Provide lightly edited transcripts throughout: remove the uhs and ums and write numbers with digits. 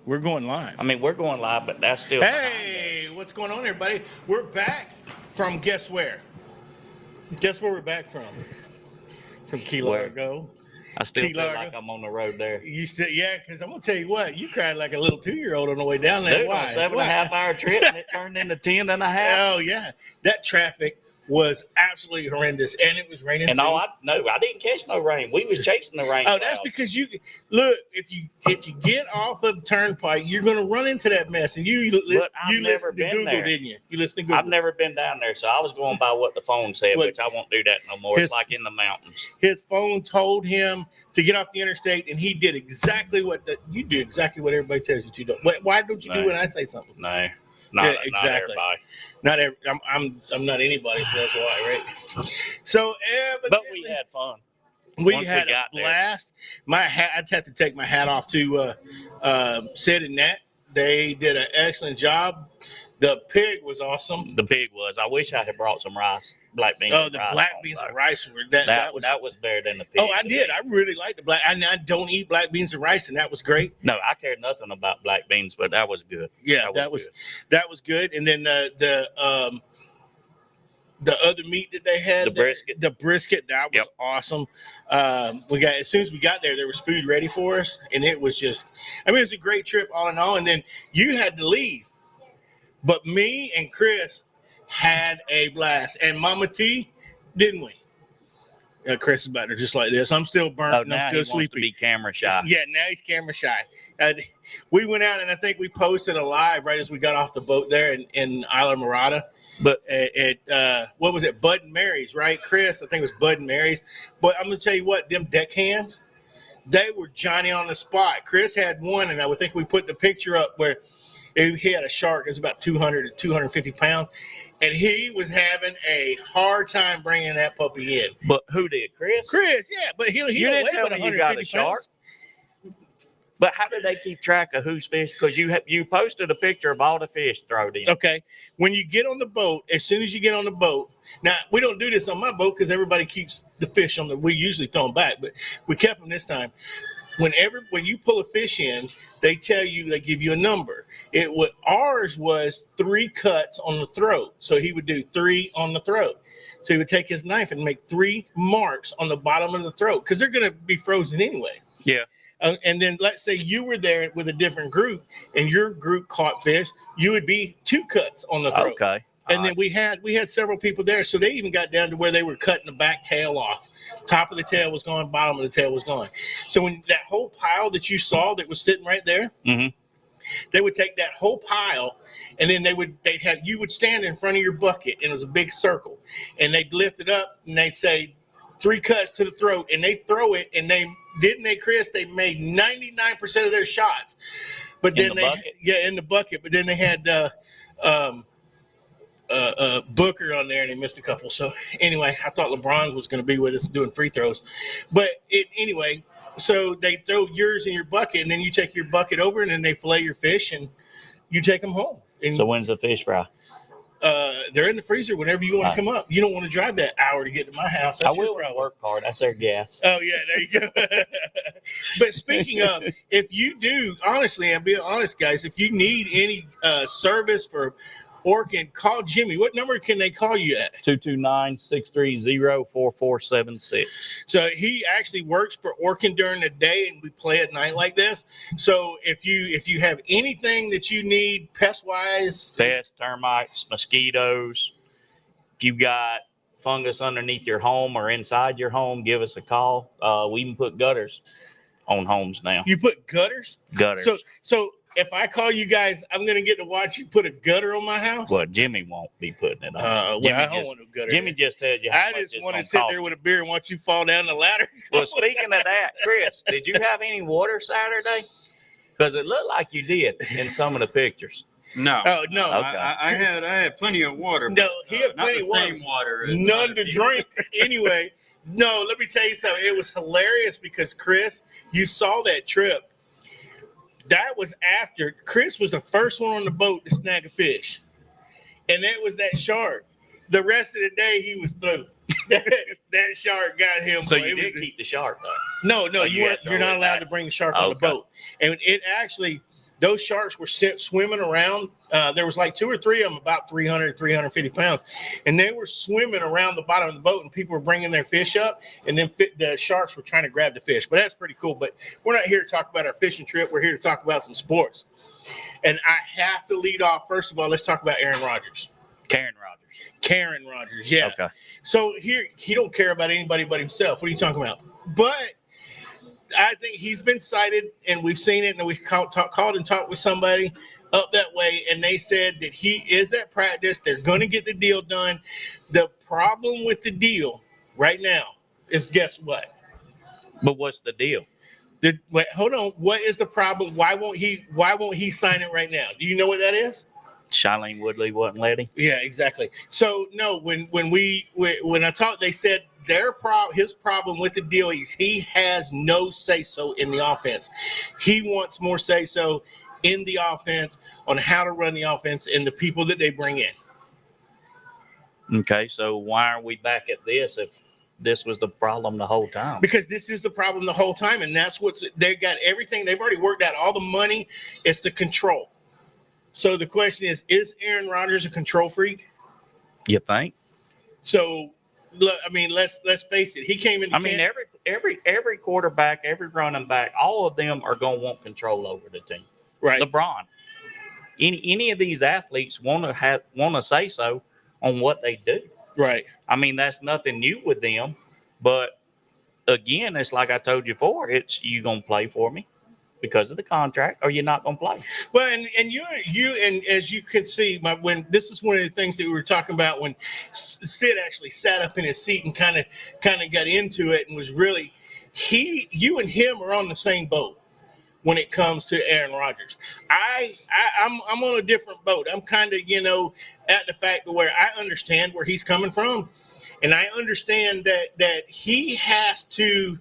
We're going live. I mean, we're going live, but that's still. Hey, what's going on, everybody? We're back from guess where? Guess where we're back from? From Key Largo. I still feel like I'm on the road there. You still, yeah, because I'm gonna tell you what, you cried like a little 2-year-old on the way down there. Dude, Why? on a 7.5-hour trip, and it turned into 10 and a half. Oh yeah, that traffic was absolutely horrendous, and it was raining. And too. I didn't catch no rain. We was chasing the rain. Oh, that's because you look. If you get off of Turnpike, you're going to run into that mess. And you listened to Google, didn't you? You listened to Google. I've never been down there, so I was going by what the phone said, which I won't do that no more. It's like in the mountains. His phone told him to get off the interstate, and he did exactly what you do. Exactly what everybody tells you to do. Why don't you do when I say something? No. Not exactly. Not everybody. I'm not anybody, so that's why, right? So, but we had fun. We had a blast. I'd have to take my hat off to Sid and Nat. They did an excellent job. The pig was awesome. The pig was. I wish I had brought some rice, black beans. Oh, the black beans and rice were that was better than the pig. Oh, I did. I really liked the black. I don't eat black beans and rice, and that was great. No, I cared nothing about black beans, but that was good. Yeah, that was good. And then the other meat that they had, the brisket, that was awesome. As soon as we got there was food ready for us, and it was just, it was a great trip all in all. And then you had to leave, but me and Chris had a blast, and Mama T, didn't we? Chris is back there just like this. I'm still burnt and I'm still sleepy. Wants to be camera shy. Yeah, now he's camera shy. We went out and I think we posted a live right as we got off the boat there in Isla Morada. But what was it? Bud and Mary's, right, Chris? I think it was Bud and Mary's. But I'm gonna tell you what, them deckhands, they were Johnny on the spot. Chris had one, and I would think we put the picture up where he had a shark. It was about 200 to 250 pounds. And he was having a hard time bringing that puppy in. But who did, Chris? Chris, yeah. But he you didn't tell me you got a shark. But how do they keep track of who's fish? Because you posted a picture of all the fish thrown in. Okay. When you get on the boat, as soon as you get on the boat, now we don't do this on my boat because everybody keeps the fish on we usually throw them back, but we kept them this time. When you pull a fish in, they give you a number. Ours was 3 cuts on the throat. So he would do 3 on the throat. So he would take his knife and make 3 marks on the bottom of the throat because they're going to be frozen anyway. Yeah. And then let's say you were there with a different group and your group caught fish, you would be 2 cuts on the throat. Okay. And then we had several people there. So they even got down to where they were cutting the back tail off. Top of the tail was gone, bottom of the tail was gone. So when that whole pile that you saw that was sitting right there, they would take that whole pile and then you would stand in front of your bucket and it was a big circle. And they'd lift it up and they'd say 3 cuts to the throat and they'd throw it and Chris, they made 99% of their shots. But then in the bucket. But then they had Booker on there and he missed a couple. So anyway, I thought Lebron was going to be with us doing free throws, but anyway, so they throw yours in your bucket and then you take your bucket over and then they fillet your fish and you take them home. And so when's the fish fry? They're in the freezer whenever you want to come up. You don't want to drive that hour to get to my house. That's I will work hard. That's their gas. Oh yeah, there you go. But speaking of, if you do, honestly, and be honest, guys, if you need any service for Orkin, call Jimmy. What number can they call you at? 229-630-4476. So he actually works for Orkin during the day, and we play at night like this. So if you have anything that you need pest-wise, termites, mosquitoes, if you got fungus underneath your home or inside your home, give us a call. We even put gutters on homes now. You put gutters? Gutters. So if I call you guys, I'm going to get to watch you put a gutter on my house? Well, Jimmy won't be putting it on. I don't want no gutter. Jimmy just tells you how much I just want to sit there with a beer and watch you fall down the ladder. Well, speaking of that, Chris, did you have any water Saturday? Because it looked like you did in some of the pictures. No. Oh, no. Okay. I had plenty of water. No, he had plenty of water. Not the same water. None to drink. Anyway, no, let me tell you something. It was hilarious because, Chris, you saw that trip. That was after Chris was the first one on the boat to snag a fish. And it was that shark. The rest of the day, he was through. that shark got him. So you did keep the shark, though? No, you're not allowed to bring the shark on the boat. And it actually, those sharks were swimming around. There was like 2 or 3 of them about 300, 350 pounds. And they were swimming around the bottom of the boat, and people were bringing their fish up, and then the sharks were trying to grab the fish. But that's pretty cool. But we're not here to talk about our fishing trip. We're here to talk about some sports. And I have to lead off. First of all, let's talk about Aaron Rodgers. Karen Rodgers, yeah. Okay. So here, he don't care about anybody but himself. What are you talking about? But I think he's been cited, and we've seen it, and we called and talked with somebody up that way, and they said that he is at practice. They're going to get the deal done. The problem with the deal right now is, guess what? But what's the deal? Wait, hold on. What is the problem? Why won't he sign it right now? Do you know what that is? Shailene Woodley wasn't letting. Yeah, exactly. So no, when I talked, they said his problem with the deal is he has no say so in the offense. He wants more say so in the offense on how to run the offense and the people that they bring in. Okay, so why are we back at this if this was the problem the whole time? Because this is the problem the whole time, and that's they've got everything. They've already worked out all the money. It's the control. So the question is Aaron Rodgers a control freak? You think? So, I mean, let's face it. He came in. I mean, every quarterback, every running back, all of them are going to want control over the team. Right. LeBron. Any of these athletes want to say so on what they do. Right. I mean, that's nothing new with them. But again, it's like I told you before. It's you going to play for me because of the contract, or you're not going to play. Well, and you and as you can see, when this is one of the things that we were talking about when Sid actually sat up in his seat and kind of got into it and was really you and him are on the same boat when it comes to Aaron Rodgers. I'm on a different boat. I'm kind of at the fact where I understand where he's coming from, and I understand that he has to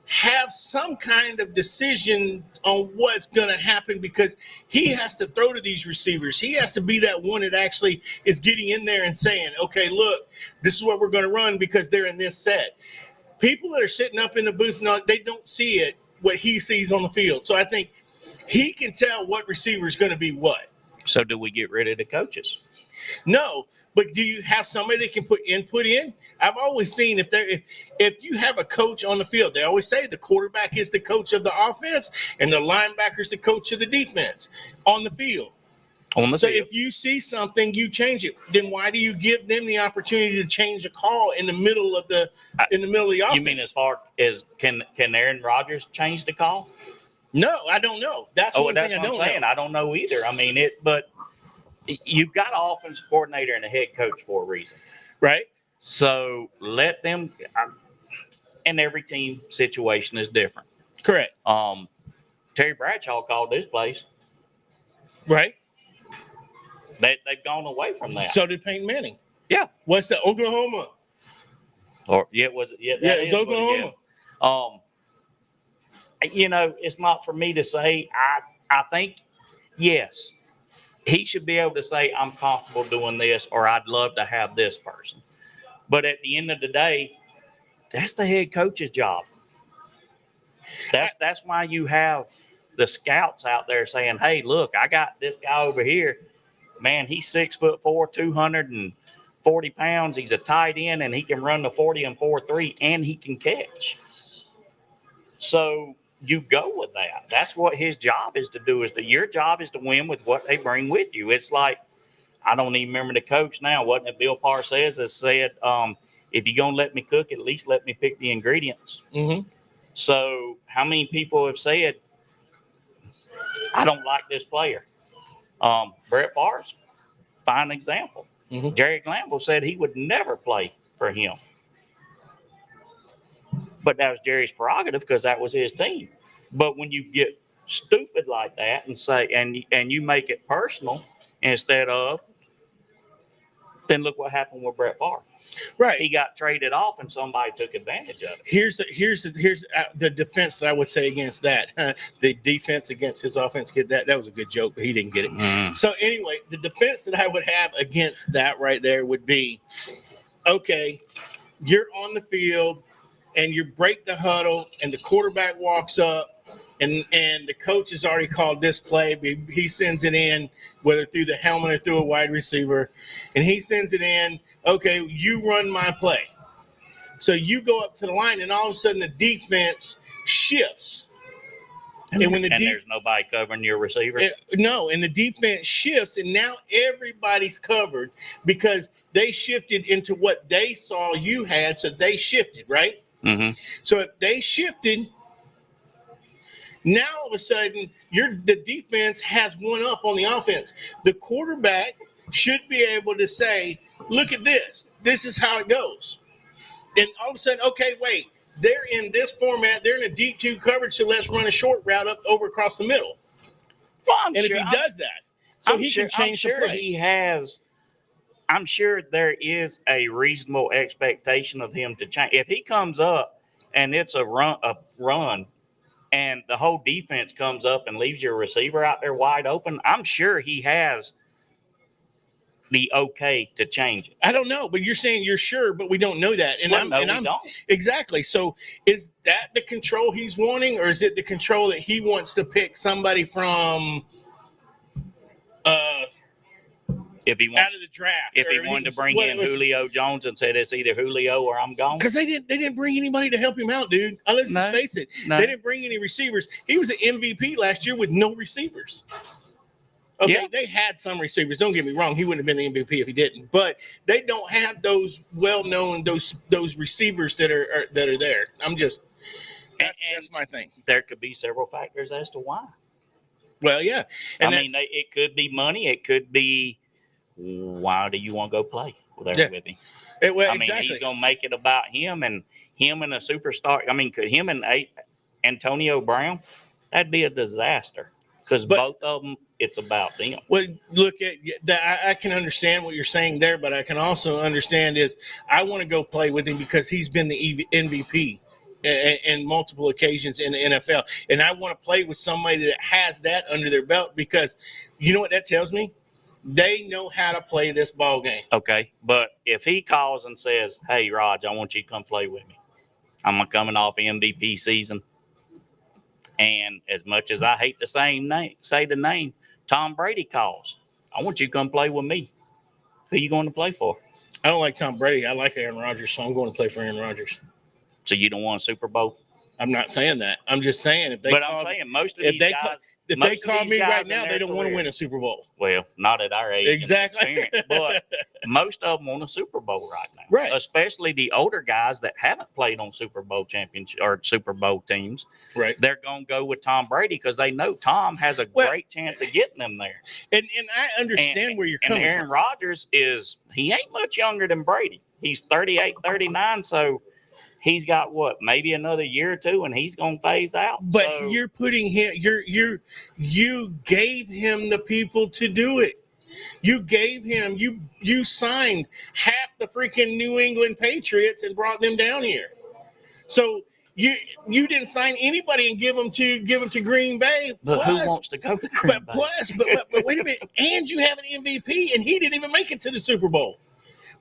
have some kind of decision on what's going to happen because he has to throw to these receivers. He has to be that one that actually is getting in there and saying, okay, look, this is what we're going to run because they're in this set. People that are sitting up in the booth, they don't see it, what he sees on the field. So I think he can tell what receiver is going to be what. So do we get rid of the coaches? No, but do you have somebody that can put input in? I've always seen if you have a coach on the field, they always say the quarterback is the coach of the offense and the linebacker is the coach of the defense on the field. So if you see something, you change it. Then why do you give them the opportunity to change a call in the middle of the offense? You mean as far as can Aaron Rodgers change the call? No, I don't know. That's one thing I don't know. I don't know either. I mean but you've got an offensive coordinator and a head coach for a reason. Right. So let them and every team situation is different. Correct. Terry Bradshaw called this place. Right. They've gone away from that. So did Peyton Manning. Yeah. What's that? Oklahoma. It was Oklahoma. It's not for me to say. I think, yes, he should be able to say, I'm comfortable doing this, or I'd love to have this person. But at the end of the day, that's the head coach's job. That's why you have the scouts out there saying, hey, look, I got this guy over here. Man, he's 6'4", 240 pounds. He's a tight end, and he can run the 40 and 4.3, and he can catch. So you go with that. That's what his job is to do. Your job is to win with what they bring with you. It's like, I don't even remember the coach now. Wasn't it Bill Parcells that said, if you're going to let me cook, at least let me pick the ingredients. Mm-hmm. So how many people have said, I don't like this player? Brett Favre's fine example. Mm-hmm. Jerry Glanville said he would never play for him. But that was Jerry's prerogative because that was his team. But when you get stupid like that and say, and you make it personal instead of, then look what happened with Brett Favre. Right. He got traded off and somebody took advantage of it. Here's the defense that I would say against that. The defense against his offense. That was a good joke, but he didn't get it. Mm. So anyway, the defense that I would have against that right there would be, okay, you're on the field and you break the huddle and the quarterback walks up and the coach has already called this play. But he sends it in, whether through the helmet or through a wide receiver, and he sends it in. Okay, you run my play. So you go up to the line, and all of a sudden the defense shifts. And when there's nobody covering your receiver? No, and the defense shifts, and now everybody's covered because they shifted into what they saw you had, so they shifted, right? Mm-hmm. So if they shifted, now all of a sudden the defense has one up on the offense. The quarterback should be able to say, look at this. This is how it goes. And all of a sudden, okay, wait, they're in this format. They're in a deep 2 coverage, so let's run a short route up over across the middle. Well, if he does that, so he can change the play. I'm sure there is a reasonable expectation of him to change. If he comes up and it's a run, and the whole defense comes up and leaves your receiver out there wide open, I'm sure he has the okay to change it. I don't know, but you're saying you're sure, but we don't know that. And we don't. Exactly. So is that the control he's wanting, or is it the control that he wants to pick somebody from if he wants, out of the draft? If he wanted to bring in Julio Jones and said it's either Julio or I'm gone? Because they didn't bring anybody to help him out, dude. Let's just face it. No. They didn't bring any receivers. He was an MVP last year with no receivers. Okay, yeah. They had some receivers. Don't get me wrong; he wouldn't have been the MVP if he didn't. But they don't have those well-known those receivers that are there. That's my thing. There could be several factors as to why. Well, yeah, and it could be money. It could be why do you want to go play with him? Exactly. He's gonna make it about him and a superstar. I mean, could him and Antonio Brown? That'd be a disaster because both of them. It's about them. Well, look at that. I can understand what you're saying there, but I can also understand is I want to go play with him because he's been the MVP in multiple occasions in the NFL, and I want to play with somebody that has that under their belt because you know what that tells me? They know how to play this ball game. Okay, but if he calls and says, "Hey, Raj, I want you to come play with me. I'm coming off MVP season," and as much as I hate to say the name. Tom Brady calls. I want you to come play with me. Who are you going to play for? I don't like Tom Brady. I like Aaron Rodgers, so I'm going to play for Aaron Rodgers. So you don't want a Super Bowl? I'm not saying that. I'm just saying if they most of these guys. If they call me right now, they don't want to win a Super Bowl. Well, not at our age. Exactly. But most of them want a Super Bowl right now. Right. Especially the older guys that haven't played on Super Bowl championship or Super Bowl teams. Right. They're going to go with Tom Brady because they know Tom has a great chance of getting them there. And I understand where you're coming from. And Aaron Rodgers he ain't much younger than Brady. He's 38, 39, so he's got maybe another year or two, and he's going to phase out. But you're putting him. You gave him the people to do it. You gave him. You signed half the freaking New England Patriots and brought them down here. So you didn't sign anybody and give them to Green Bay. But who wants to go to Green Bay? But wait a minute. And you have an MVP, and he didn't even make it to the Super Bowl.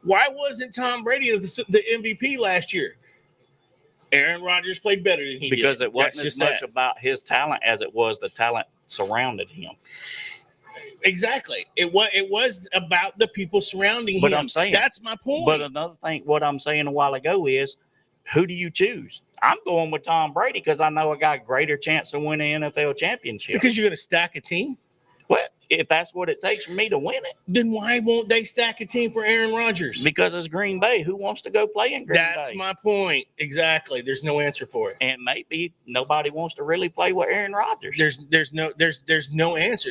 Why wasn't Tom Brady the MVP last year? Aaron Rodgers played better than he did. Because it wasn't as much about his talent as it was the talent surrounded him. Exactly. It was about the people surrounding him. I'm saying that's my point. But another thing, what I'm saying a while ago is, who do you choose? I'm going with Tom Brady because I know I got a greater chance to win an NFL championship. Because you're going to stack a team? Well, if that's what it takes for me to win it. Then why won't they stack a team for Aaron Rodgers? Because it's Green Bay. Who wants to go play in Green Bay? That's my point. Exactly. There's no answer for it. And maybe nobody wants to really play with Aaron Rodgers. There's no answer.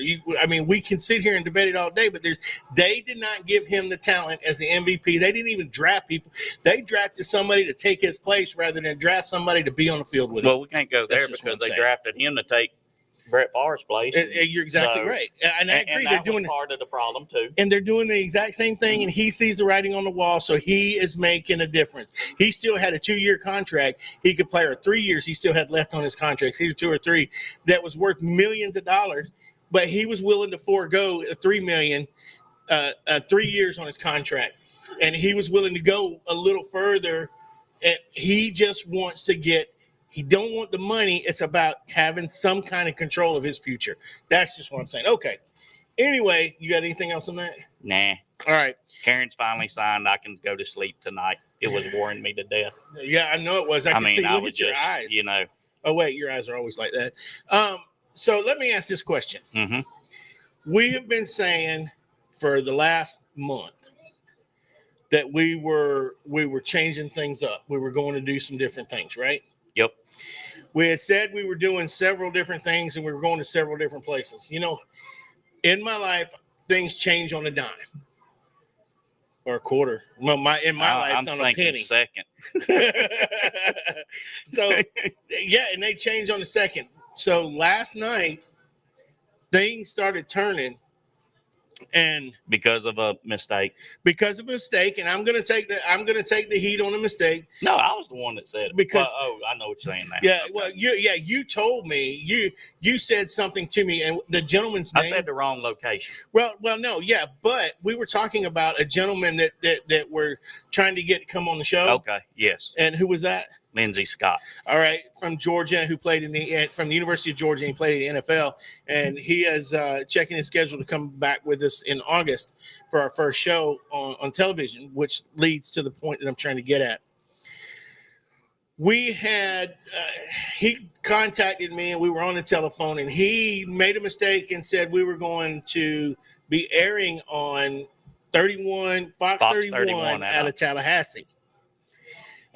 We can sit here and debate it all day, but they did not give him the talent as the MVP. They didn't even draft people. They drafted somebody to take his place rather than draft somebody to be on the field with him. Well, we can't go there because they drafted him to take Brett Favre's place. You're exactly right. And I agree. They're doing part of the problem too. And they're doing the exact same thing, and he sees the writing on the wall, so he is making a difference. He still had a 2-year contract. He could play, or 3 years he still had left on his contract, either 2 or 3, that was worth millions of dollars, but he was willing to forego $3 million, 3 years on his contract. And he was willing to go a little further. And he just wants to get He don't want the money. It's about having some kind of control of his future. That's just what I'm saying. Okay. Anyway, you got anything else on that? Nah. All right. Karen's finally signed. I can go to sleep tonight. It was boring me to death. Yeah, I know it was. I mean, look at your eyes. You know. Oh, wait, your eyes are always like that. So let me ask this question. Mm-hmm. We have been saying for the last month that we were changing things up. We were going to do some different things, right? Yep. We had said we were doing several different things and we were going to several different places. You know, in my life, things change on a dime or a quarter. Well, in my life, I'm on thinking a penny. second. So, yeah, and they change on the second. So last night, things started turning, and because of a mistake. And I'm gonna take the heat on the mistake. No, I was the one that said it. Because I know what you're saying now. Yeah, Okay. well, you told me you said something to me, and the gentleman's name. I said the wrong location. Well, no, yeah, but we were talking about a gentleman that we're trying to get to come on the show. Okay, yes. And who was that? Lindsey Scott. All right, from Georgia, who played from the University of Georgia, and he played in the NFL, and he is checking his schedule to come back with us in August for our first show on television, which leads to the point that I'm trying to get at. We had he contacted me, and we were on the telephone, and he made a mistake and said we were going to be airing on Fox 31 out of Tallahassee.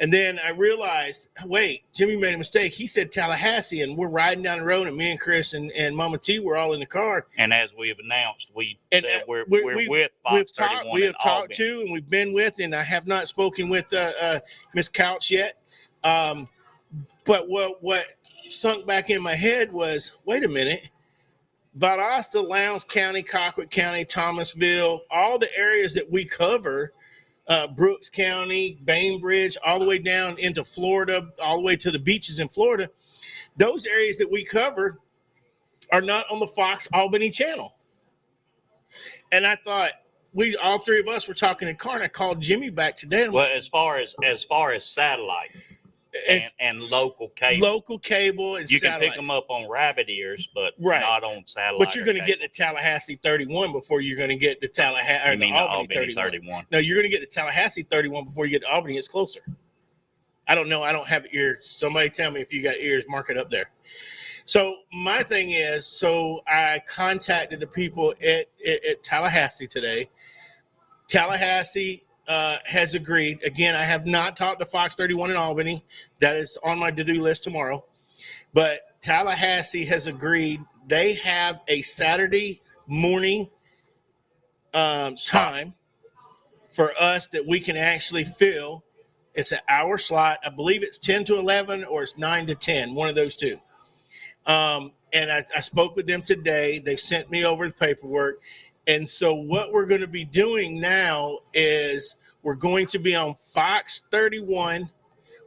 And then I realized, wait, Jimmy made a mistake. He said Tallahassee, and we're riding down the road, and me and Chris and Mama T were all in the car. And as we have announced, said we're with Fox 31. We have talked to, and we've been with, and I have not spoken with Miss Couch yet. But what sunk back in my head was, wait a minute, Valdosta, Lowndes County, Colquitt County, Thomasville, all the areas that we cover, Brooks County, Bainbridge, all the way down into Florida, all the way to the beaches in Florida. Those areas that we cover are not on the Fox Albany channel. And I thought all three of us were talking in the car, and I called Jimmy back today. Well, as far as satellite and local cable, and you satellite. can pick them up on rabbit ears, but right. not on satellite. But you're going to get the Tallahassee 31 before you're going to get the Tallahassee or the Albany 31. No, you're going to get the Tallahassee 31 before you get to Albany. It's closer. I don't know. I don't have ears. Somebody tell me if you got ears. Mark it up there. So my thing is, I contacted the people at Tallahassee today. Tallahassee has agreed. Again, I have not talked to Fox 31 in Albany. That is on my to-do list tomorrow. But Tallahassee has agreed. They have a Saturday morning time for us that we can actually fill. It's an hour slot. I believe it's 10 to 11 or it's 9 to 10, one of those two. And I spoke with them today. They sent me over the paperwork. And so what we're going to be doing now is we're going to be on Fox 31.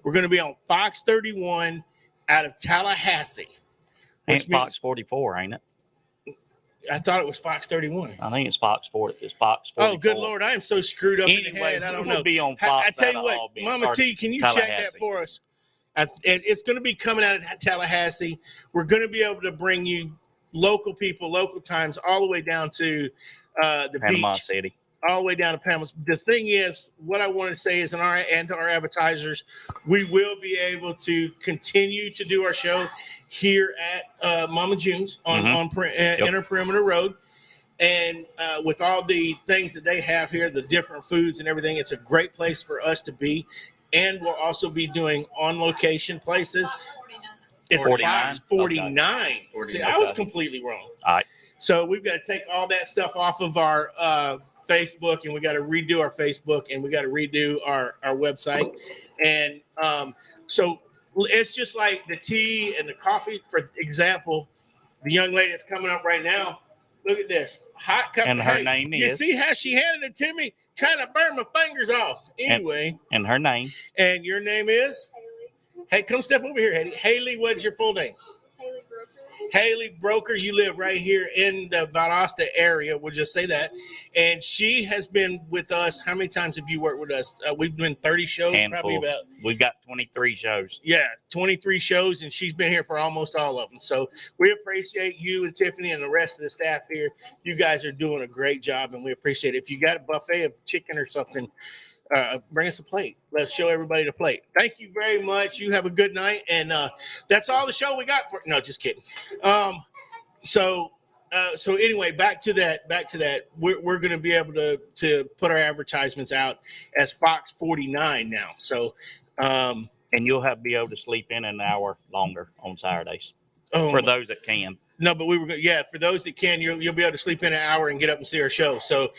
We're going to be on Fox 31 out of Tallahassee. It's Fox 44, ain't it? I thought it was Fox 31. I think it's Fox 40. It's Fox 44. Oh, good Lord. I am so screwed up in the head. I don't know. Be on Fox. I tell you what, Mama T, can you check that for us? It's going to be coming out of Tallahassee. We're going to be able to bring you local people, local times, all the way down to the Panama beach. City. All the way down to Panama. The thing is, what I want to say is, and to our advertisers, we will be able to continue to do our show here at Mama June's on Inner Perimeter Road. And with all the things that they have here, the different foods and everything, it's a great place for us to be. And we'll also be doing on-location places. It's 49. Fox 49. Okay. See, I was completely wrong. All right. So we've got to take all that stuff off of our Facebook, and we got to redo our Facebook, and we got to redo our website. And so it's just like the tea and the coffee. For example, the young lady that's coming up right now, look at this. Hot cup. And her name is? You see how she handed it to me? Trying to burn my fingers off. Anyway. And her name? And your name is? Haley. Hey, come step over here, Haley. Haley, what's your full name? Haley Broker, you live right here in the Valdosta area. We'll just say that. And she has been with us. How many times have you worked with us? We've been 30 shows, Handful. probably about. We've got 23 shows. Yeah, 23 shows, and she's been here for almost all of them. So we appreciate you and Tiffany and the rest of the staff here. You guys are doing a great job, and we appreciate it. If you got a buffet of chicken or something, bring us a plate. Let's show everybody the plate. Thank you very much. You have a good night. And that's all the show we got for. No, just kidding. So anyway, back to that. We're going to be able to put our advertisements out as Fox 49 now. So, and you'll be able to sleep in an hour longer on Saturdays for those that can. No, but for those that can, you'll be able to sleep in an hour and get up and see our show. So,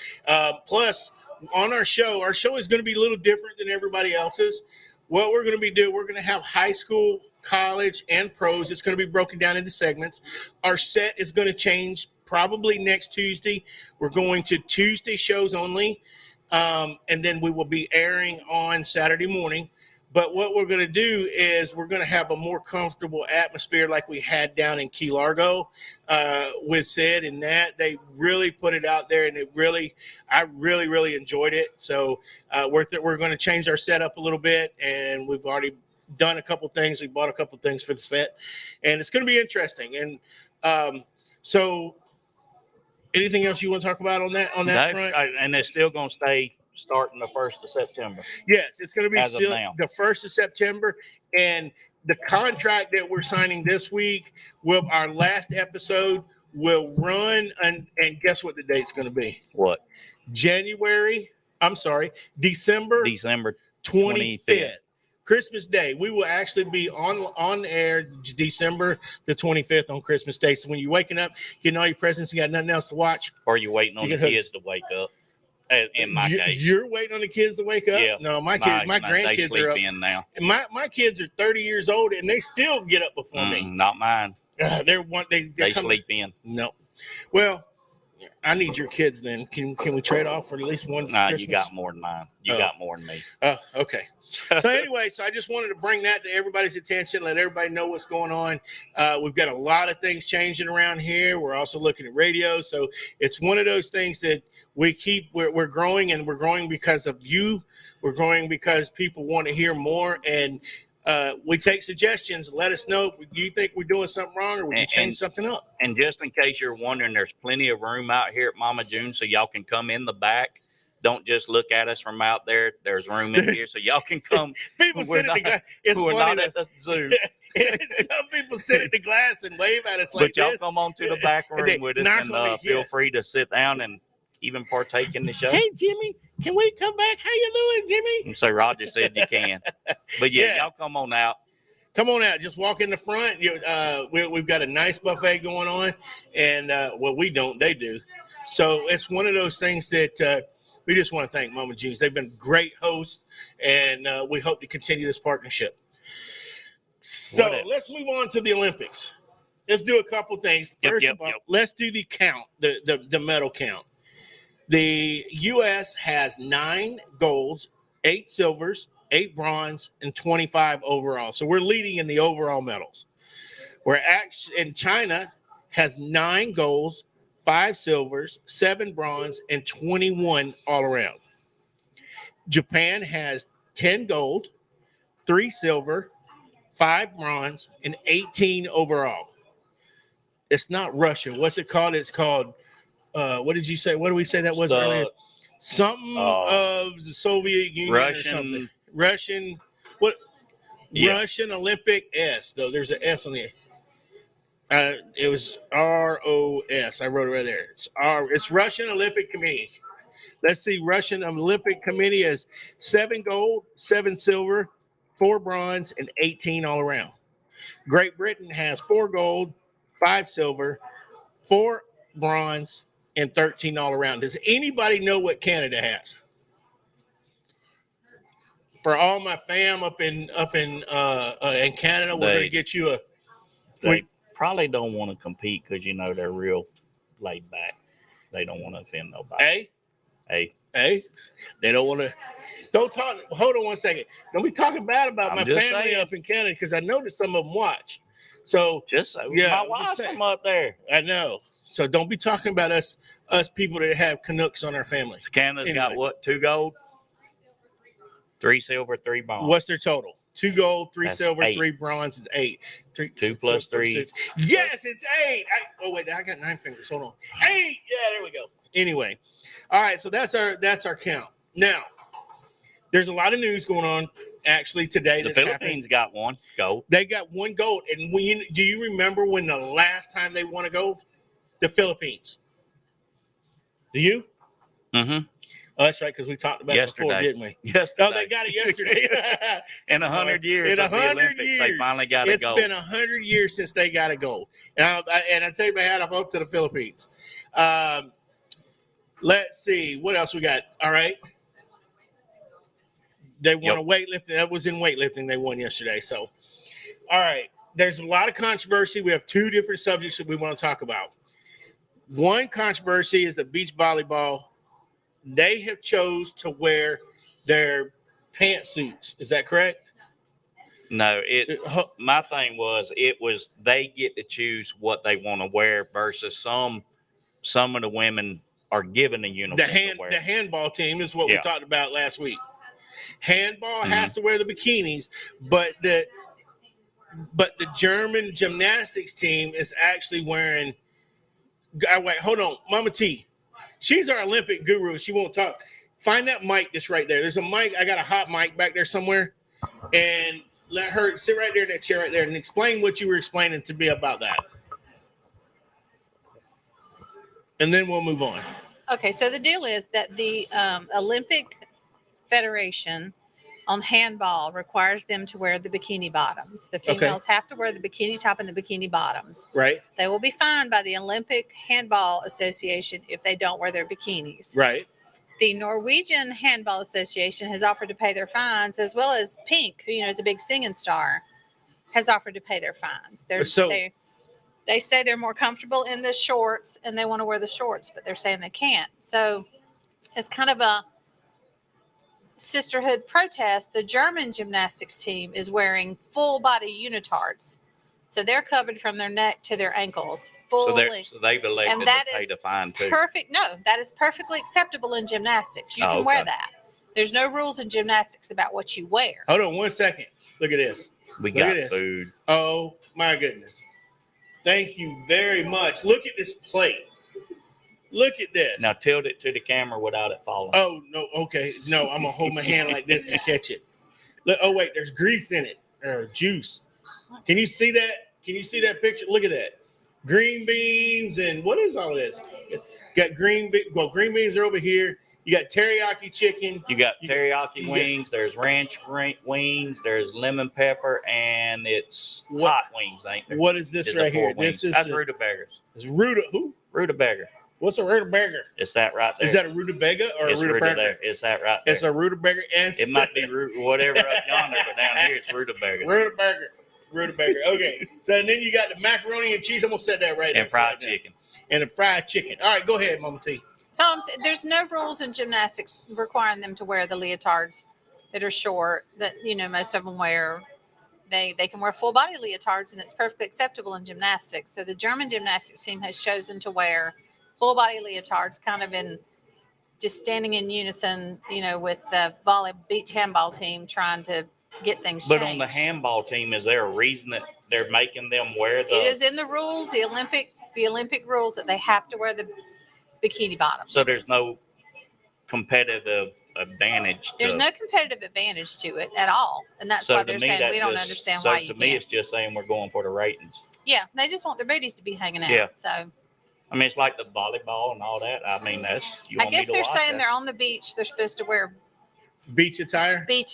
plus, on our show is going to be a little different than everybody else's. What we're going to be doing, we're going to have high school, college, and pros. It's going to be broken down into segments. Our set is going to change probably next Tuesday. We're going to Tuesday shows only, and then we will be airing on Saturday morning. But what we're going to do is we're going to have a more comfortable atmosphere like we had down in Key Largo with Sid and Nat. They really put it out there, and I really enjoyed it. So we're going to change our setup a little bit, and we've already done a couple things. We bought a couple things for the set, and it's going to be interesting. And so anything else you want to talk about on that front? And it's still going to stay starting the 1st of September. Yes, it's going to be still the 1st of September. And the contract that we're signing this week, our last episode will run, and guess what the date's going to be? What? December 25th. Christmas Day. We will actually be on air December the 25th on Christmas Day. So when you're waking up, getting all your presents, you got nothing else to watch. Or you're waiting on the kids to wake up. In my case, you're waiting on the kids to wake up. Yeah, no, my grandkids are up. In now. My kids are 30 years old and they still get up before me. Not mine. They sleep in. No, well, I need your kids. Then can we trade off for at least one? Nah, Christmas? You got more than mine. You got more than me. Oh, okay. So anyway, I just wanted to bring that to everybody's attention, let everybody know what's going on. We've got a lot of things changing around here. We're also looking at radio. So it's one of those things that we're growing, and we're growing because of you. We're growing because people want to hear more, and we take suggestions. Let us know if you think we're doing something wrong or we can change something up. And just in case you're wondering, there's plenty of room out here at Mama June, so y'all can come in the back. Don't just look at us from out there. There's room in here, so y'all can come. People sit at the glass. It's funny not at the zoo. Some people sit at the glass and wave at us like this. But y'all this. come on to the back room with us, and feel free to sit down and even partake in the show. Hey, Jimmy, can we come back? How you doing, Jimmy? And so Roger said you can. But y'all come on out. Come on out. Just walk in the front. We've got a nice buffet going on, and we don't. They do. So it's one of those things that we just want to thank Mama June's. They've been great hosts, and we hope to continue this partnership. So let's move on to the Olympics. Let's do a couple things. First of all, let's do the count, the medal count. The U.S. has 9 golds, 8 silvers, 8 bronze, and 25 overall. So we're leading in the overall medals. And China has 9 golds, 5 silvers, 7 bronze, and 21 all around. Japan has 10 gold, 3 silver, 5 bronze, and 18 overall. It's not Russia. What's it called? It's called, what did you say? What did we say that was earlier? Something of the Soviet Union or something. Russian, what? Yeah. Russian Olympic S, though. There's an S on the it was ROS. I wrote it right there. It's Russian Olympic Committee. Let's see. Russian Olympic Committee has 7 gold, 7 silver, 4 bronze, and 18 all around. Great Britain has 4 gold, 5 silver, 4 bronze, and 13 all around. Does anybody know what Canada has? For all my fam up in Canada, we're going to get you They probably don't want to compete because they're real laid back. They don't want to offend nobody. Hey. They don't want to. Don't talk. Hold on one second. Don't be talking bad about my family up in Canada because I know that some of them watch. So Just so Yeah, my I'm just wife's saying. from up there. I know. So don't be talking about us people that have Canucks on our families. Canada's got Anyway. what? 2 gold, 3 silver, 3 bronze. What's their total? 2 gold, 3 That's silver, 8. 3 bronze is 8. 2 plus 3. Yes, it's 8. Wait, I got 9 fingers. Hold on. 8. Yeah, there we go. Anyway, all right. So that's our count. Now, there's a lot of news going on actually today. The That's Philippines happening. got 1 gold. They got 1 gold, and do you remember when the last time they won a gold? The Philippines. Do you? Mm-hmm. Oh, that's right, because we talked about it before, didn't we? Yesterday. Oh, they got it yesterday. In 100 years In of the 100 Olympics, years, they finally got a gold. It's been 100 years since they got a gold. And I take my hat off to the Philippines. Let's see. What else we got? All right. They won a weightlifting. That was in weightlifting. They won yesterday. So, all right. There's a lot of controversy. We have 2 different subjects that we want to talk about. One controversy is the beach volleyball. They have chose to wear their pantsuits. Is that correct? No, my thing was they get to choose what they want to wear versus some of the women are given a uniform to wear. The handball team is what we talked about last week. Handball has to wear the bikinis, but the German gymnastics team is actually wearing. Wait, hold on, Mama T. She's our Olympic guru. She won't talk. Find that mic that's right there. There's a mic. I got a hot mic back there somewhere. And let her sit right there in that chair right there and explain what you were explaining to me about that. And then we'll move on. Okay, so the deal is that the Olympic Federation on handball requires them to wear the bikini bottoms. The females have to wear the bikini top and the bikini bottoms. Right. They will be fined by the Olympic Handball Association if they don't wear their bikinis. Right. The Norwegian Handball Association has offered to pay their fines, as well as Pink, who is a big singing star, has offered to pay their fines. They say they're more comfortable in the shorts and they want to wear the shorts, but they're saying they can't. So it's kind of a sisterhood protest. The German gymnastics team is wearing full body unitards. So they're covered from their neck to their ankles. So they've elected to pay the fine too. That is perfectly acceptable in gymnastics. You can wear that. There's no rules in gymnastics about what you wear. Hold on 1 second. Look at this. We got food. Oh my goodness. Thank you very much. Look at this plate. Look at this. Now tilt it to the camera without it falling. Oh, no. Okay. No, I'm going to hold my hand like this and catch it. Look, oh, wait. There's grease in it or juice. Can you see that? Can you see that picture? Look at that. Green beans and what is all this? Got green beans are over here. You got teriyaki chicken. You got teriyaki wings. There's ranch wings. There's lemon pepper, and it's hot wings, ain't there? What is this right here? That's rutabagas. It's who? Rutabaga. What's a rutabaga? It's that right there. Is that a rutabaga or a rutabaga? It's that right there. It's a rutabaga. It might be whatever up yonder, but down here it's rutabaga. Rutabaga. Okay. So then you got the macaroni and cheese. I'm gonna set that right there. And fried chicken. And the fried chicken. All right, go ahead, Mama T. So I'm saying there's no rules in gymnastics requiring them to wear the leotards that are short that most of them wear. They can wear full body leotards and it's perfectly acceptable in gymnastics. So the German gymnastics team has chosen to wear full body leotards, kind of in just standing in unison, with the beach handball team trying to get things changed. But on the handball team, is there a reason that they're making them wear the? It is in the rules, the Olympic rules that they have to wear the bikini bottoms. So there's no competitive advantage. There's no competitive advantage to it at all, and that's why they're saying we don't understand why you can't. So to me, it's just saying we're going for the ratings. Yeah, they just want their booties to be hanging out. Yeah. So. I mean, it's like the volleyball and all that. I mean, I guess they're saying they're on the beach. They're supposed to wear beach attire. But beach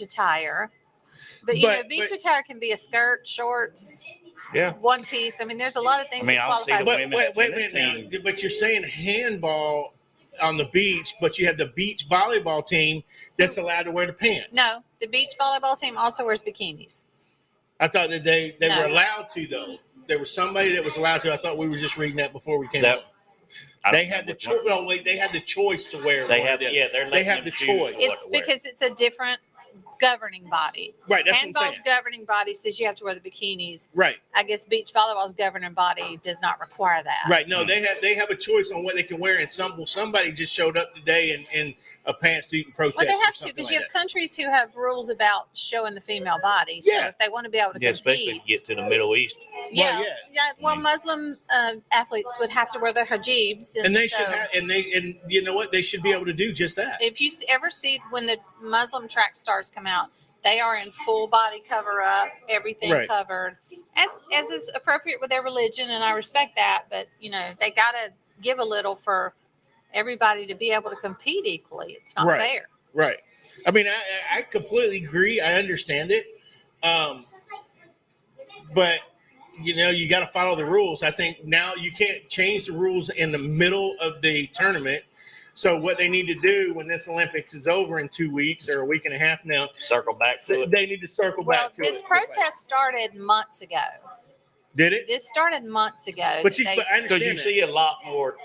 attire can be a skirt, shorts. Yeah. One piece. I mean, there's a lot of things that qualify. Wait. But you're saying handball on the beach, but you have the beach volleyball team that's allowed to wear the pants. No, the beach volleyball team also wears bikinis. I thought that they were allowed to, though. There was somebody that was allowed to. I thought we were just reading that before we came on. They had the choice. They had the choice to wear. They have the choice. It's because it's a different governing body. Right. That's what I'm Handball's saying. governing body says you have to wear the bikinis. Right. I guess beach volleyball's governing body does not require that. Right. No, they have a choice on what they can wear, and somebody just showed up today in a pantsuit and protest. Well, they have or to something because like you have that. countries who have rules about showing the female body. So Yeah. if they want to be able to Yeah, compete, especially if you get to the Middle East. yeah, Well, yeah. Well, Muslim athletes would have to wear their hijabs, And they so should have, and you know what, they should be able to do just that. if you ever see when the Muslim track stars come out, they are in full body cover up, everything Right. covered, as is appropriate with their religion, and I respect that. But they got to give a little for everybody to be able to compete equally. It's not Right. fair. Right. I mean, I completely agree. I understand it. But you got to follow the rules. I think now you can't change the rules in the middle of the tournament. So what they need to do when this Olympics is over in 2 weeks or a week and a half now, Circle back to it. they need to circle Well, back to this it. protest started months ago. Did it? This started months ago. But They- I Because you understand see a lot more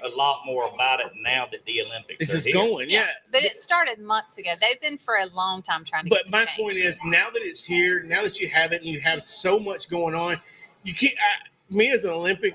about it now that the Olympics this are is here. going. Yeah. But it started months ago. They've been for a long time trying to But get my this changed. point is, now that it's here, now that you have it, and you have so much going on, you can't. Me as an Olympic,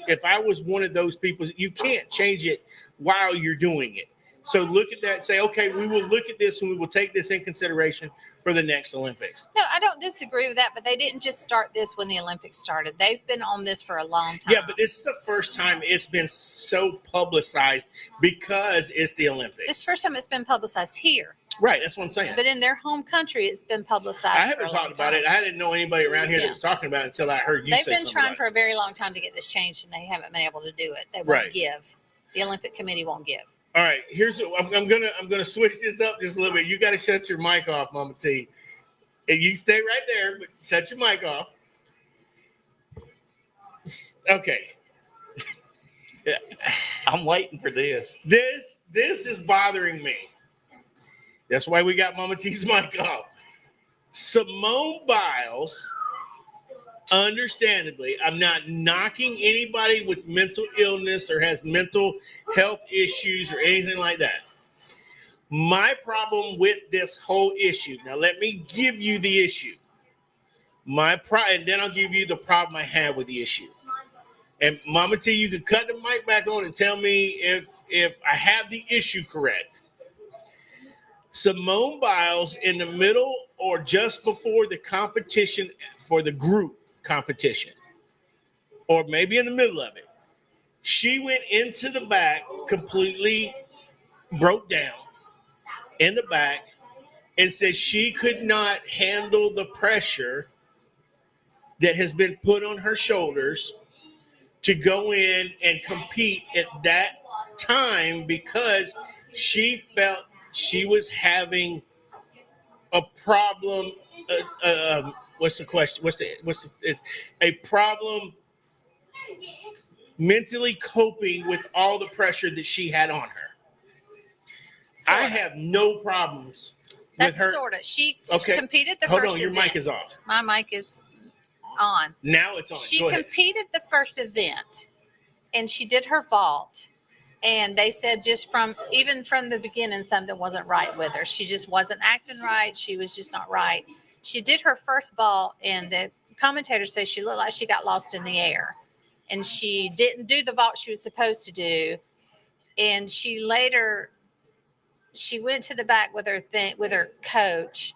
if I was one of those people, you can't change it while you're doing it. So look at that and say, okay, we will look at this and we will take this in consideration for the next Olympics. No, I don't disagree with that, but they didn't just start this when the Olympics started. They've been on this for a long time. Yeah, but this is the first time it's been so publicized because it's the Olympics. This is the first time it's been publicized here. Right, that's what I'm saying. But in their home country, it's been publicized. I for haven't a long talked about time. it. I didn't know anybody around here Yeah. that was talking about it until I heard you They've say been something trying about for a very long time to get this changed, and they haven't been able to do it. They won't Right. give. The Olympic Committee won't give. All right, I'm gonna switch this up just a little bit. You got to shut your mic off, Mama T. And you stay right there, but shut your mic off. Okay. I'm waiting for this. This is bothering me. That's why we got Mama T's mic off. Simone Biles, understandably, I'm not knocking anybody with mental illness or has mental health issues or anything like that. My problem with this whole issue, now let me give you the issue. And then I'll give you the problem I have with the issue. And Mama T, you can cut the mic back on and tell me if I have the issue correct. Simone Biles, in the middle or just before the competition for the group competition, or maybe in the middle of it, she went into the back, completely broke down in the back, and said she could not handle the pressure that has been put on her shoulders to go in and compete at that time because she felt she was having a problem. What's the question? A problem mentally coping with all the pressure that she had on her. I have no problems with That's her. sort of. She Okay. competed the Hold first on, your event. mic is off. My mic is on. Now it's on. She Go ahead. competed the first event, and she did her vault. And they said even from the beginning, something wasn't right with her. She just wasn't acting right. She was just not right. She did her first vault, and the commentators say she looked like she got lost in the air. And she didn't do the vault she was supposed to do. And she went to the back with her coach,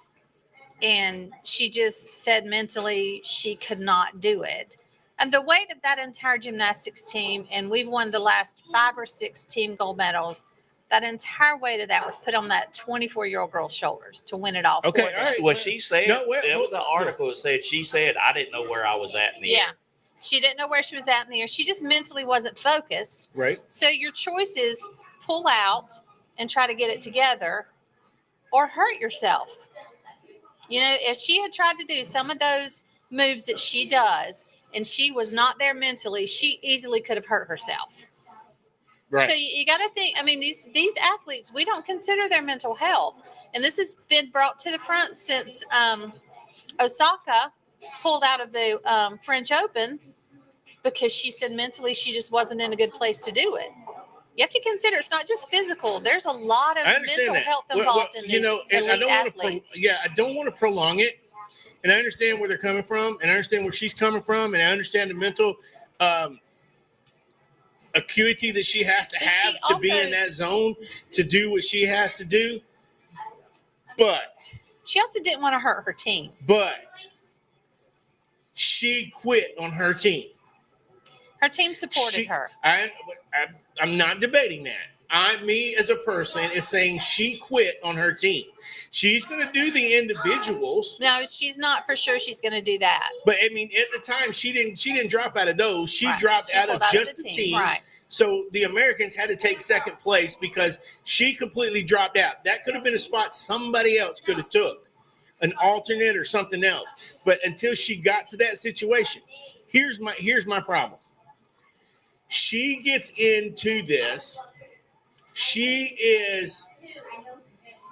and she just said mentally she could not do it. And the weight of that entire gymnastics team, and we've won the last 5 or 6 team gold medals, that entire weight of that was put on that 24-year-old girl's shoulders to win it all. Okay, for all them. right. Well, she said, No, wait, there was an article that said, she said, I didn't know where I was at in the Yeah. air. She didn't know where she was at in the air. She just mentally wasn't focused. Right. So your choice is pull out and try to get it together, or hurt yourself. If she had tried to do some of those moves that she does and she was not there mentally, she easily could have hurt herself. Right. So you got to think, these athletes, we don't consider their mental health. And this has been brought to the front since Osaka pulled out of the French Open because she said mentally she just wasn't in a good place to do it. You have to consider it's not just physical. There's a lot of I understand mental that. health involved in these and I elite don't athletes. I don't want to prolong it. And I understand where they're coming from, and I understand where she's coming from, and I understand the mental acuity that she has to But she have to be also- in that zone to do what she has to do. But She also didn't want to hurt her team. she quit on her team. Her team supported her. I'm not debating that. Me as a person is saying she quit on her team. She's going to do the individuals. No, she's not for sure. She's going to do that. But I mean, at the time, she didn't drop out of those. She Right. dropped She out pulled of just the team. Right. So the Americans had to take second place because she completely dropped out. That could have been a spot somebody else could have took, an alternate or something else. But until she got to that situation, here's my problem. She gets into this. She is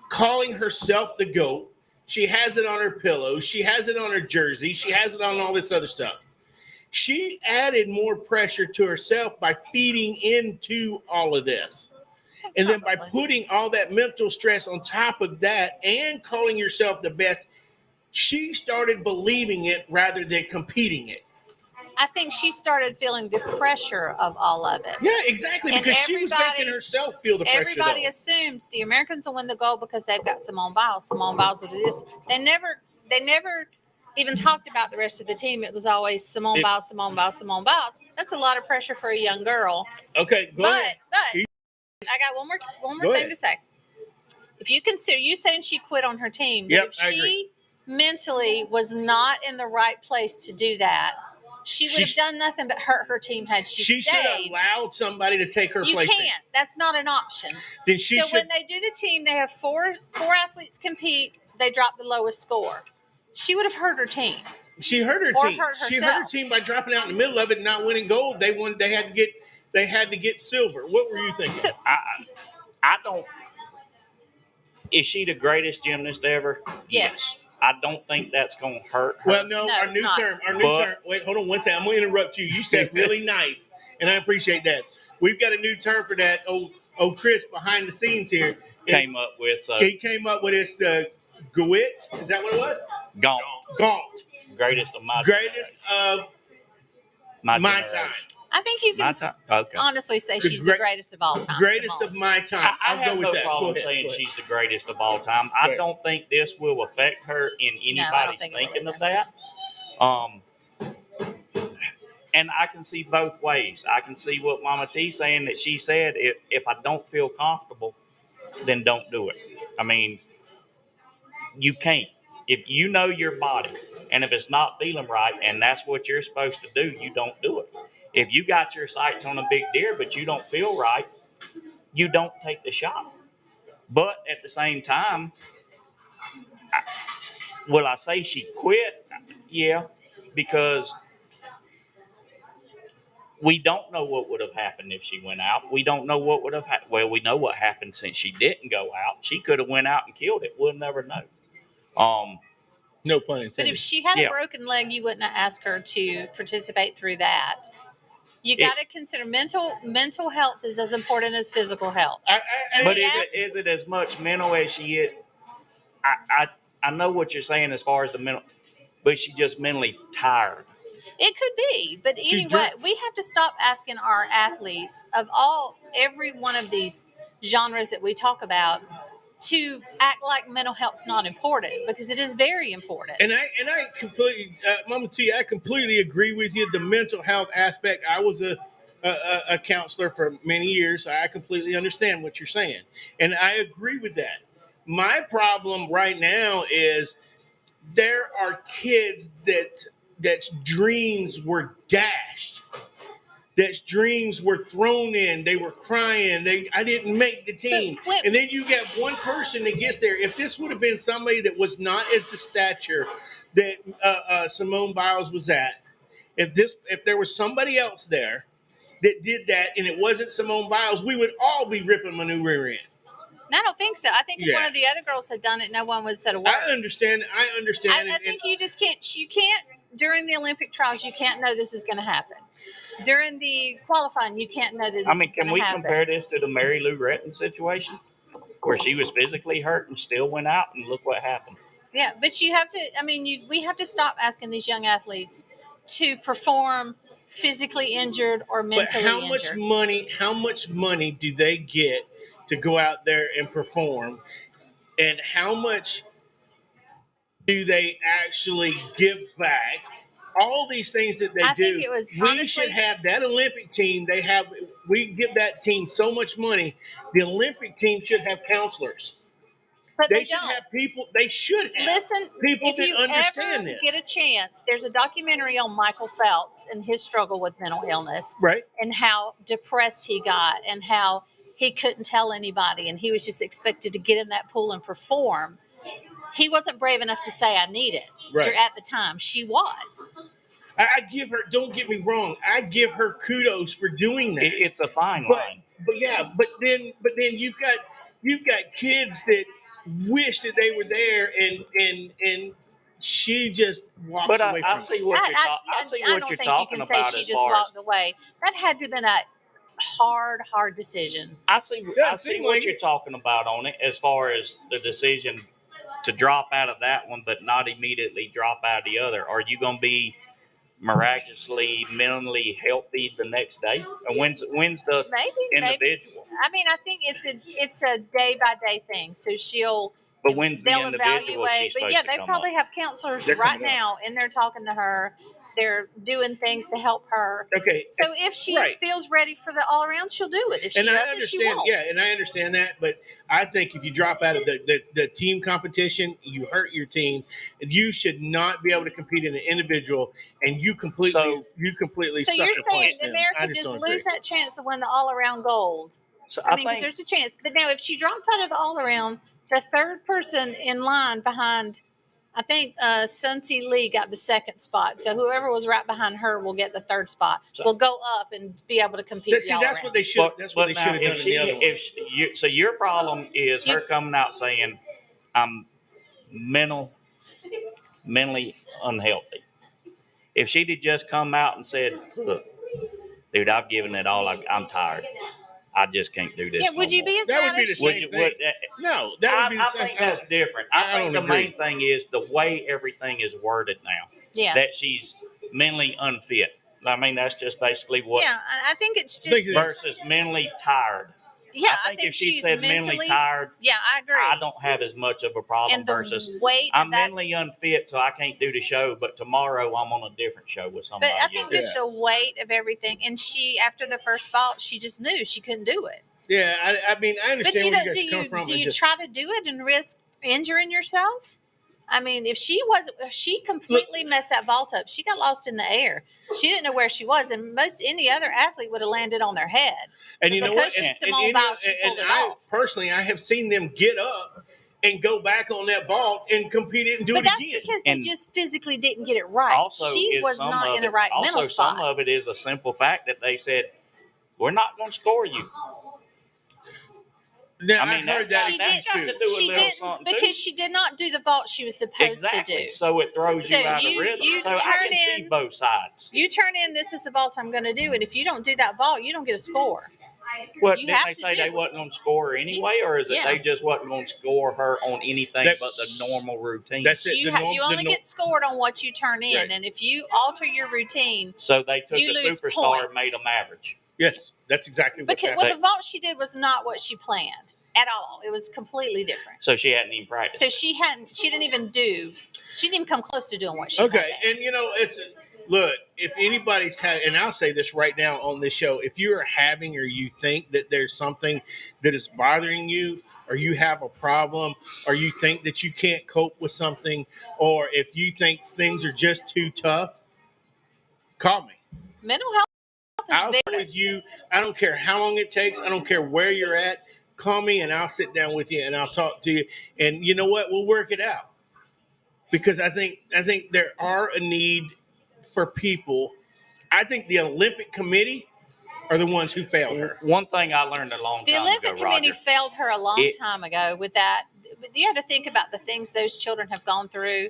calling herself the GOAT. She has it on her pillow. She has it on her jersey. She has it on all this other stuff. She added more pressure to herself by feeding into all of this. And then by putting all that mental stress on top of that and calling yourself the best, she started believing it rather than competing it. I think she started feeling the pressure of all of it. Yeah, exactly. And Because she was making herself feel the pressure. Everybody assumed the Americans will win the gold because they've got Simone Biles. Simone Biles will do this. They never even talked about the rest of the team. It was always Simone Biles, Simone Biles, Simone Biles. That's a lot of pressure for a young girl. Okay, go ahead. But I got one more thing to say. If you consider you saying she quit on her team, but if she mentally was not in the right place to do that, she would have done nothing but hurt her team had she stayed. She should have allowed somebody to take her place. You can't. That's not an option. Then when they do the team, they have four athletes compete. They drop the lowest score. She would have hurt her team. She hurt her team. She hurt her team by dropping out in the middle of it and not winning gold. They had to get silver. What were you thinking? I don't. Is she the greatest gymnast ever? Yes. I don't think that's going to hurt her. Well, no, our new term. Wait, hold on one second. I'm going to interrupt you. You said really nice, and I appreciate that. We've got a new term for that. Oh, Chris behind the scenes here came up with. He came up with it's the GWIT. Is that what it was? Gaunt. Greatest of my time. I think you can honestly say she's the greatest of all time. Greatest of my time. I have no problem saying she's the greatest of all time. I don't think this will affect her in anybody's thinking of that. And I can see both ways. I can see what Mama T saying that she said, if I don't feel comfortable, then don't do it. I mean, you can't. If you know your body and if it's not feeling right and that's what you're supposed to do, you don't do it. If you got your sights on a big deer, but you don't feel right, you don't take the shot. But at the same time, will I say she quit? Yeah, because we don't know what would have happened if she went out. We don't know what would have happened. Well, we know what happened since she didn't go out. She could have went out and killed it. We'll never know. No pun intended. But if she had a broken leg, you wouldn't have asked her to participate through that. You got to consider mental health is as important as physical health. But is it as much mental as she is? I know what you're saying as far as the mental, but she's just mentally tired. It could be, but anyway, we have to stop asking our athletes of every one of these genres that we talk about to act like mental health's not important, because it is very important. And I completely, Mama T, I completely agree with you. The mental health aspect. I was a counselor for many years. I completely understand what you're saying, and I agree with that. My problem right now is there are kids that's dreams were dashed. That dreams were thrown in. They were crying. I didn't make the team. And then you get one person that gets there. If this would have been somebody that was not at the stature that Simone Biles was at, if there was somebody else there that did that and it wasn't Simone Biles, we would all be ripping manure in. No, I don't think so. I think if one of the other girls had done it, no one would have said a word. I understand. I think you just can't. You can't during the Olympic trials. You can't know this is going to happen. During the qualifying, you can't know that this I mean, is can going we to happen. compare this to the Mary Lou Retton situation, where she was physically hurt and still went out, and look what happened? Yeah, but you have to. I mean, we have to stop asking these young athletes to perform physically injured or But mentally how much money do they get to go out there and perform, and how much do they actually give back? All these things that they I do, think it was we honestly. should have that Olympic team. We give that team so much money. The Olympic team should have counselors. But They they should don't. have people. They should have Listen, people if that you understand ever this. get a chance, there's a documentary on Michael Phelps and his struggle with mental illness, Right. and how depressed he got, and how he couldn't tell anybody, and he was just expected to get in that pool and perform. He wasn't brave enough to say, "I need it." Right. At the time, she was. I give her. Don't get me wrong. I give her kudos for doing that. It's a fine line. But then you've got kids that wish that they were there, and she just walks But away I from see it. what you're talking. I see what don't you're think talking you can say about she as just far as. walked away. That had to have been a hard decision. I see seemed what like you're it. talking about on it, as far as the decision to drop out of that one, but not immediately drop out of the other. Are you going to be miraculously mentally healthy the next day? And when's the Maybe. individual? I mean, I think it's a day by day thing. So But when's the they'll individual evaluate. she's But supposed yeah, to they come probably up? have counselors They're right coming up. now, and they're talking to her. They're doing things to help her. Okay. So if she Right. feels ready for the all around, she'll do it. If she And I doesn't, she understand, won't. yeah, and I understand that. But I think if you drop out of the team competition, you hurt your team. You should not be able to compete in an individual, and you completely So sucker you're saying punch them. I America just don't agree. lose that chance to win the all around gold? So I I mean, because think there's a chance. But now, if she drops out of the all around, the third person in line behind, I think Sun Tzu Lee got the second spot. So whoever was right behind her will get the third spot. Will go up and be able to compete. See, that's what they should. That's what they should have done in the other one. So your problem is her coming out saying, "I'm mentally unhealthy." If she'd have just come out and said, "Look, dude, I've given it all. I'm tired. I just can't do this." Yeah, would you be as That mad would be as the she? same thing. No, that would be the I same think that's different. I think the main thing is the way everything is worded now. Yeah. That she's mentally unfit. I mean, that's just basically what. Yeah, I think it's just Versus mentally tired. Yeah, I think if she she's said mentally tired, yeah, I agree. I don't have as much of a problem And the versus weight I'm that- mentally unfit, so I can't do the show. But tomorrow I'm on a different show with somebody. But I think else. just the weight of everything, and she after the first vault, she just knew she couldn't do it. Yeah, I mean, I But understand where you guys come from. do you try to do it and risk injuring yourself? I mean, if she completely messed that vault up. She got lost in the air. She didn't know where she was, and most any other athlete would have landed on their head. And you know what? She's Simone Biles, she pulled it off. Personally, I have seen them get up and go back on that vault and compete it and do But it that's again. because they just physically didn't get it right. She was not in the right mental spot. Some of it is a simple fact that they said, "We're not going to score you." Now, I mean, heard that's that. got to do a She little didn't something because too. she did not do the vault she was supposed to do. So it throws you So out you- of rhythm. you So I turn can see in- both sides. You turn in, this is the vault I'm going to do, and if you don't do that vault, you don't get a score. What You didn't have they to say do they it. wasn't going to score her anyway, or is it Yeah. they just wasn't going to score her on anything That- but the normal routine? That's it. You, you only get scored on what you turn in, Right. and if you alter your routine, So they took You a lose superstar and points. made them average. Yes, that's exactly what because happened. well, the vault she did was not what she planned at all. It was completely different. So she hadn't even practiced. So she didn't even come close to doing what she Okay, had. and you know, look, if anybody's and I'll say this right now on this show, if you are having or you think that there's something that is bothering you, or you have a problem, or you think that you can't cope with something, or if you think things are just too tough, call me. Mental health I'll is sit with you. I don't care how long it takes. I don't care where you're at. Call me and I'll sit down with you and I'll talk to you. And you know what? We'll work it out. Because I think there are a need for people. I think the Olympic Committee are the ones who failed her. One thing I learned a long The time Olympic ago, Committee Roger, failed her a long time ago with that. But you have to think about the things those children have gone through.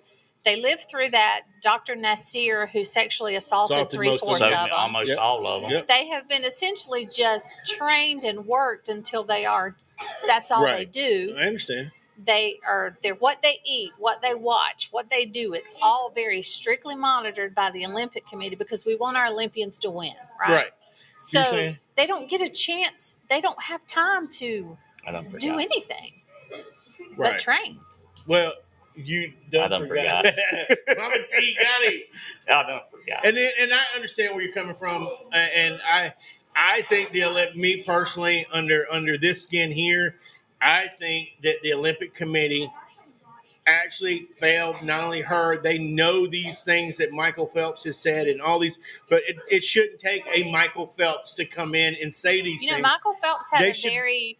They lived through that. Dr. Nasir, who sexually assaulted Assaulted most of 3/4 them. of them. Almost all of them. Yep. They have been essentially just trained and worked until they are. That's all they Right. do. I understand. They're what they eat, what they watch, what they do. It's all very strictly monitored by the Olympic Committee because we want our Olympians to win, right? Right. You're So saying? they don't get a chance. They don't have time to I done forgot. do anything Right. but train. Well, you I done done forgot. Mama T got him. I done forgot. And I understand where you're coming from, and I think me personally under this skin here, I think that the Olympic Committee actually failed. Not only her, they know these things that Michael Phelps has said and all these, but it shouldn't take a Michael Phelps to come in and say these You know, things. Michael Phelps had They a should- very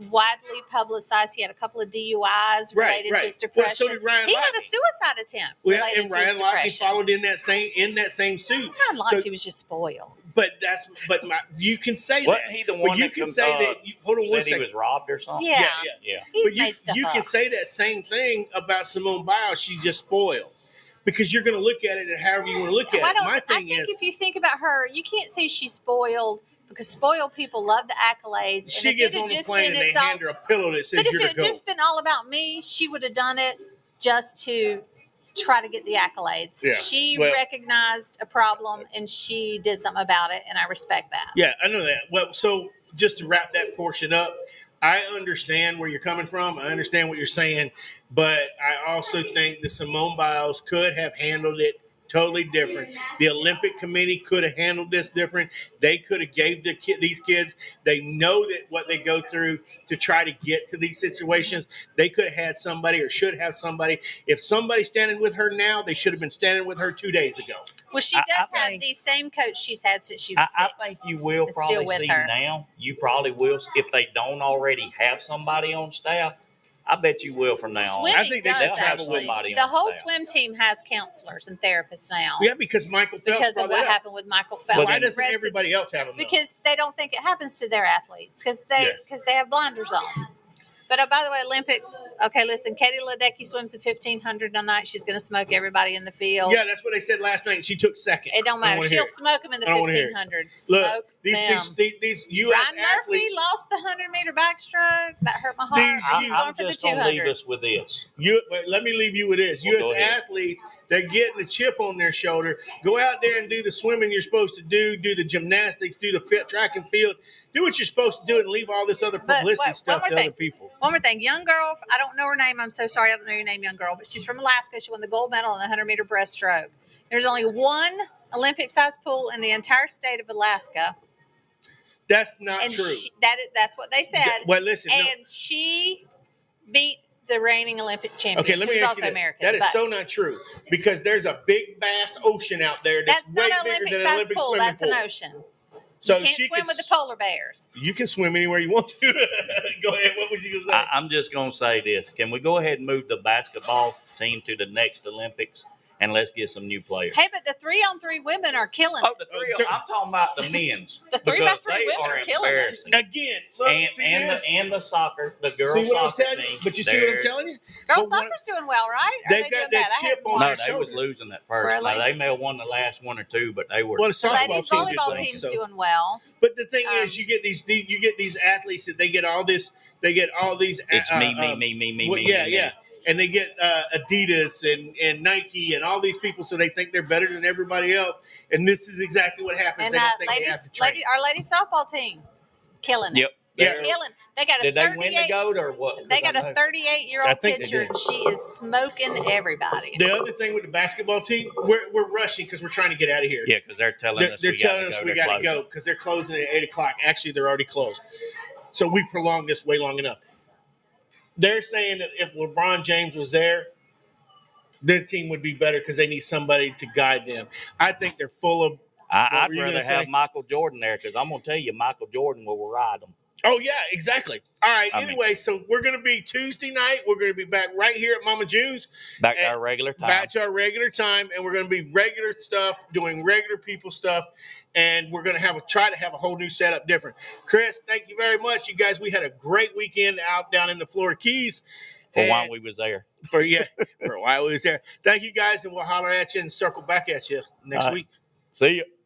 widely publicized. He had a couple of DUIs related to his Well, depression. so did Ryan he had Lochte. a suicide attempt Well, related and to his Ryan Lochte depression. followed in that same suit. Ryan Lochte So- was just spoiled. But you can say Wasn't that. he the But one you that can say that. Hold on one said he second. was robbed or something? Yeah. Yeah. He's But made stuff you up. can say that same thing about Simone Biles. She's just spoiled because you're going to look at it and however you want to look at it. My I thing think is, if you think about her, you can't say she's spoiled because spoiled people love the accolades. she and if gets it on had the just plane been and they it's all, hand her a pillow that says but if you're it the had GOAT. just been all about me, she would have done it just to try to get the accolades. Yeah, She well- recognized a problem and she did something about it, and I respect that. Yeah, I know that. Well, so just to wrap that portion up, I understand where you're coming from. I understand what you're saying, but I also think that Simone Biles could have handled it totally different. The Olympic Committee could have handled this different. They could have gave these kids. They know that what they go through to try to get to these situations. They could have had somebody or should have somebody. If somebody's standing with her now, they should have been standing with her 2 days ago. Well, she I does have think- the same coach she's had since she was I 6. think you will It's still probably with see her. now. You probably will. If they don't already have somebody on staff, I bet you will from now on. Swimming I think they does, should have travel with actually. somebody The on whole staff. swim team has counselors and therapists now Yeah, because Michael Phelps because brought of what that up. happened with Michael Phelps. Why The doesn't rest of- everybody else have them? though? Because they don't think it happens to their athletes because Yeah. they have blinders on. But by the way, Olympics. Okay, listen. Katie Ledecky swims at 1,500 a night. She's going to smoke everybody in the field. Yeah, that's what they said last night. She took second. It don't I matter. wanna hear She'll it. smoke them in the I don't wanna hear it. 1,500s. Look, Smoke these U.S. Ryan Murphy athletes. lost the 100-meter backstroke. That hurt my heart. These- He's I'm going for the just going to leave 200. us with this. But let me leave you with this. Well, go U.S. ahead. athletes, they're getting a chip on their shoulder. Go out there and do the swimming you're supposed to do the gymnastics, do the track and field. Do what you're supposed to do and leave all this other But publicity one stuff more to thing. other people. One more thing. Young girl, I don't know her name. I'm so sorry. I don't know your name, young girl. But she's from Alaska. She won the gold medal in the 100-meter breaststroke. There's only one Olympic-sized pool in the entire state of Alaska. That's not And true. that's what they said. Well, listen. no. And she beat the reigning Olympic champion. Okay, let me who's ask also you this. American. That is but so not true because there's a big, vast ocean out there that's that's way not an bigger than an Olympic-sized Olympic pool. swimming That's pool. an ocean. So You can't she swim can with the polar bears. You can swim anywhere you want to. Go ahead. What was you going to say? I'm just going to say this. Can we go ahead and move the basketball team to the next Olympics and let's get some new players? Hey, but the 3-on-3 women are killing Oh, it. the three. I'm talking about the men's. The 3x3 because they women are killing it. embarrassing. Again, look, see this? And the soccer, the girls See what I was soccer telling you? team. But you see what I'm they're- telling you? Girls But one- soccer's doing well, right? Or They've are they got doing that bad? I chip hadn't on No, their watched. they was shoulder. losing at first. Really? Now, they may have won the last one or two, but they were. Well, the The softball ladies team did volleyball well, team's so. doing well. But the thing Um, is, you get these athletes that they get all these. it's me. Yeah, me. yeah, and they get Adidas and Nike and all these people, so they think they're better than everybody else. And this is exactly what happens. And they don't think they have to train. our ladies softball team, killing it. Yep. Yeah. They're- Killing. They got a Did they win the 38. gold or what? They got a I 38-year-old think they pitcher, did. and she is smoking everybody. The other thing with the basketball team, we're rushing because we're trying to get out of here. Yeah, because they're telling They're, us they're we telling gotta us go. we They're got to closing. go because they're closing at 8:00. Actually, they're already closed. So we prolonged this way long enough. They're saying that if LeBron James was there, their team would be better because they need somebody to guide them. I think they're full of. What I'd were you rather gonna say? have Michael Jordan there because I'm going to tell you, Michael Jordan will ride them. Oh yeah, exactly. All right. I mean- Anyway, so we're going to be Tuesday night. We're going to be back right here at Mama June's. Back to And our regular time. Back to our regular time, and we're going to be regular stuff, doing regular people stuff, and we're going to try to have a whole new setup, different. Chris, thank you very much, you guys. We had a great weekend out down in the Florida Keys, for while we was there. For a while we was there. Thank you guys, and we'll holler at you and circle back at you next week. See you.